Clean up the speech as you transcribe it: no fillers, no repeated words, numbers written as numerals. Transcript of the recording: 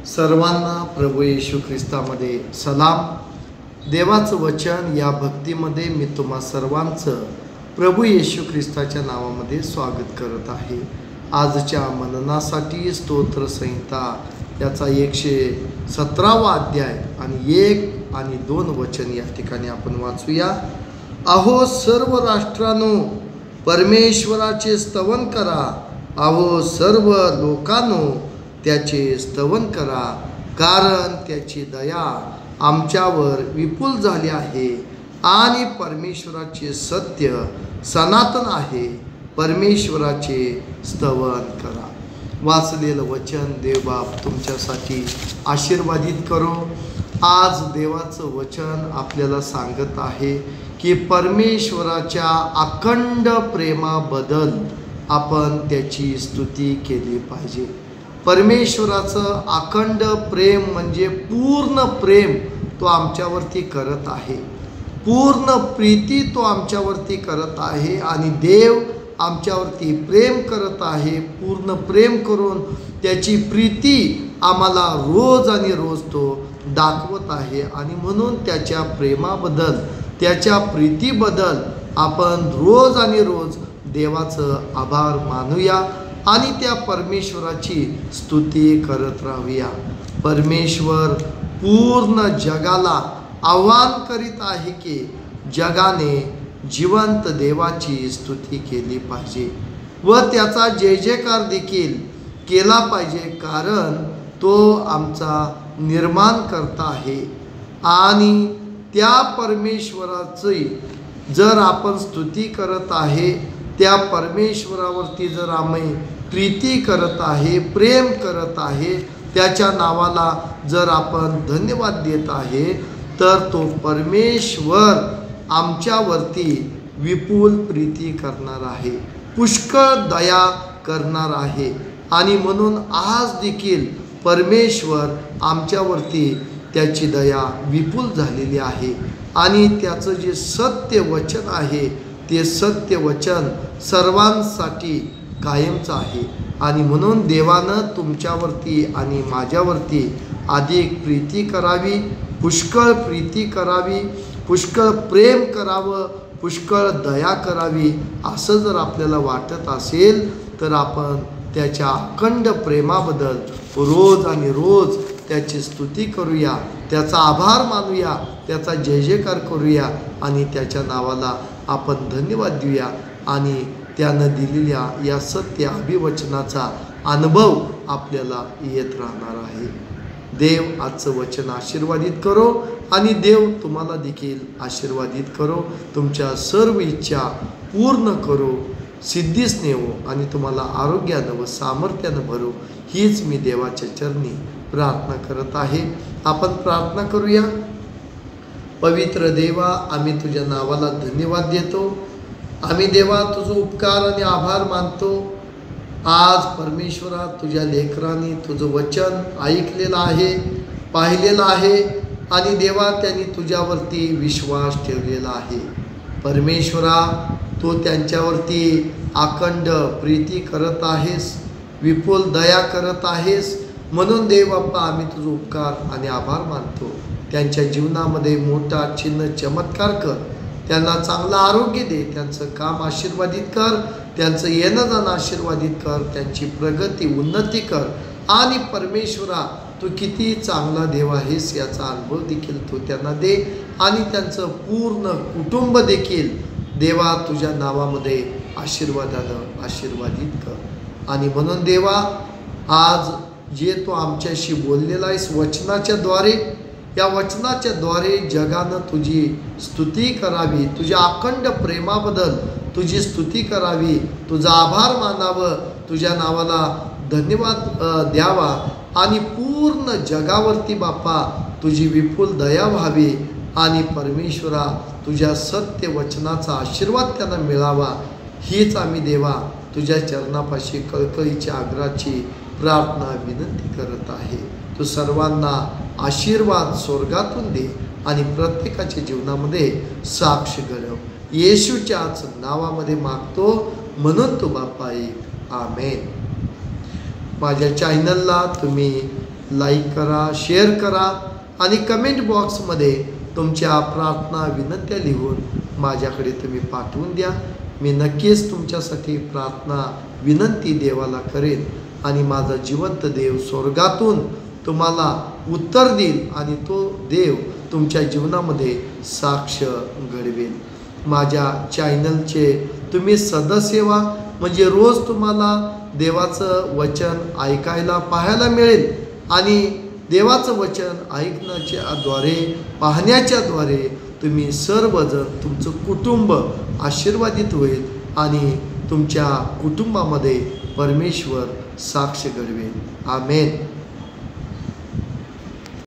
सर्वांना प्रभू येशू ख्रिस्तामध्ये सलाम। देवाचं वचन या भक्तीमध्ये मी तुम्हा सर्वांचं प्रभू येशू ख्रिस्ताच्या नावामध्ये स्वागत करत आहे। आजच्या मननासाठी स्तोत्र संहिता याचा 117वा अध्याय आणि 1 आणि 2 वचन या ठिकाणी आपण वाचूया। अहो सर्व राष्ट्रांनो, परमेश्वराचे स्तवन करा। अहो सर्व लोकांनो, त्याचे स्तवन करा, कारण त्याची दया आमच्यावर विपुल झाली आहे आणि परमेश्वराचे सत्य सनातन आहे। परमेश्वराचे स्तवन करा। वाचलेलं वचन देवबाप तुमच्यासाठी आशीर्वादित करो। आज देवाचं वचन आपल्याला सांगत आहे की परमेश्वराच्या अखंड प्रेमाबद्दल आपण त्याची स्तुती केली पाहिजे। परमेश्वराचं अखंड प्रेम म्हणजे पूर्ण प्रेम तो आमच्यावरती करत आहे, पूर्ण प्रीती तो आमच्यावरती करत आहे आणि देव आमच्यावरती प्रेम करत आहे। पूर्ण प्रेम करून त्याची प्रीती आम्हाला रोज आणि रोज तो दाखवत आहे आणि म्हणून त्याच्या प्रेमाबद्दल, त्याच्या प्रीतीबद्दल आपण रोज आणि रोज देवाचं आभार मानूया आणि त्या परमेश्वराची स्तुती करत राहूया। परमेश्वर पूर्ण जगाला आव्हान करीत आहे की जगाने जिवंत देवाची स्तुती केली पाहिजे व त्याचा जय जयकार देखील केला पाहिजे, कारण तो आमचा निर्माण करता आहे आणि त्या परमेश्वराची जर आपण स्तुती करत आहे, त्या परमेश्वरावरती जर आम्ही प्रीती करत आहे, प्रेम करत आहे, त्याच्या नावाला जर आपण धन्यवाद देत आहे, तर तो परमेश्वर आमच्यावरती विपुल प्रीती करणार आहे, पुष्कळ दया करणार आहे आणि म्हणून आज देखील परमेश्वर आमच्यावरती त्याची दया विपुल झालेली आहे आणि त्याचं जे सत्य वचन आहे ते सत्य वचन सर्वांसाठी कायमचं आहे आणि म्हणून देवानं तुमच्यावरती आणि माझ्यावरती अधिक प्रीती करावी, पुष्कळ प्रीती करावी, पुष्कळ प्रेम करावं, पुष्कळ दया करावी असं जर आपल्याला वाटत असेल तर आपण त्याच्या अखंड प्रेमाबद्दल रोज आणि रोज त्याची स्तुती करूया, त्याचा आभार मानूया, त्याचा जय जयकार करूया आणि त्याच्या नावाला आपण धन्यवाद देऊया आणि त्यानं दिलेल्या या सत्य अभिवचनाचा अनुभव आपल्याला येत राहणार आहे। देव आजचं वचन आशीर्वादित करो आणि देव तुम्हाला देखील आशीर्वादित करो, तुमच्या सर्व इच्छा पूर्ण करो, सिद्धीस नेवो आणि तुम्हाला आरोग्यानं व सामर्थ्यानं भरो, हीच मी देवाच्या चरणी प्रार्थना करत आहे। आपण प्रार्थना करूया। पवित्र देवा, आम्ही तुझ्या नावाला धन्यवाद देतो। आम्ही देवा तुझं उपकार आणि आभार मानतो। आज परमेश्वरा तुझ्या लेकरांनी तुझं वचन ऐकलेलं आहे, पाहिलेलं आहे आणि देवा त्यांनी तुझ्यावरती विश्वास ठेवलेला आहे। परमेश्वरा तू त्यांच्यावरती अखंड प्रीती करत आहेस, विपुल दया करत आहेस, म्हणून देव बाप्पा आम्ही तुझं उपकार आणि आभार मानतो। त्यांच्या जीवनामध्ये मोठा चिन्ह चमत्कार कर, त्यांना चांगलं आरोग्य दे, त्यांचं काम आशीर्वादित कर, त्यांचं येणं जाणं आशीर्वादित कर, त्यांची प्रगती उन्नती कर आणि परमेश्वरा तू किती चांगला देव आहेस याचा अनुभव देखील तू त्यांना दे आणि त्यांचं पूर्ण कुटुंब देखील देवा तुझ्या नावामध्ये आशीर्वादानं आशीर्वादित कर। आणि म्हणून देवा आज जे तू आमच्याशी बोललेला आहेस वचनाच्या द्वारे, या वचनाच्या द्वारे जगानं तुझी स्तुती करावी, तुझ्या अखंड प्रेमाबद्दल तुझी स्तुती करावी, तुझा आभार मानावं, तुझ्या नावाला धन्यवाद द्यावा आणि पूर्ण जगावरती बाप्पा तुझी विपुल दया व्हावी आणि परमेश्वरा तुझ्या सत्य वचनाचा आशीर्वाद त्यांना मिळावा, हीच आम्ही देवा तुझ्या चरणापाशी कळकळीच्या आग्रहाची प्रार्थना विनंती करत आहे। तू सर्वांना आशीर्वाद स्वर्गातून दे आणि प्रत्येकाच्या जीवनामध्ये साक्ष घडव, येशूच्याच नावामध्ये मागतो म्हणून तो बाप्पा एक आमेन। माझ्या चॅनलला तुम्ही लाईक करा, शेअर करा आणि कमेंट बॉक्समध्ये तुमच्या प्रार्थना विनंत्या लिहून माझ्याकडे तुम्ही पाठवून द्या. मी नक्कीच तुमच्यासाठी प्रार्थना विनंती देवाला करेन आणि माझा जिवंत देव स्वर्गातून तुम्हाला उत्तर देईल आणि तो देव तुमच्या जीवनामध्ये साक्ष घडवेल. माझ्या चॅनलचे तुम्ही सदस्य व्हा, म्हणजे रोज तुम्हाला देवाचं वचन ऐकायला पाहायला मिळेल आणि देवाचं वचन ऐकण्याच्याद्वारे पाहण्याच्याद्वारे तुम्ही सर्वजण तुमचं कुटुंब आशीर्वादित होईल आणि तुमच्या कुटुंबामध्ये परमेश्वर साक्ष घडवेल. आमेन.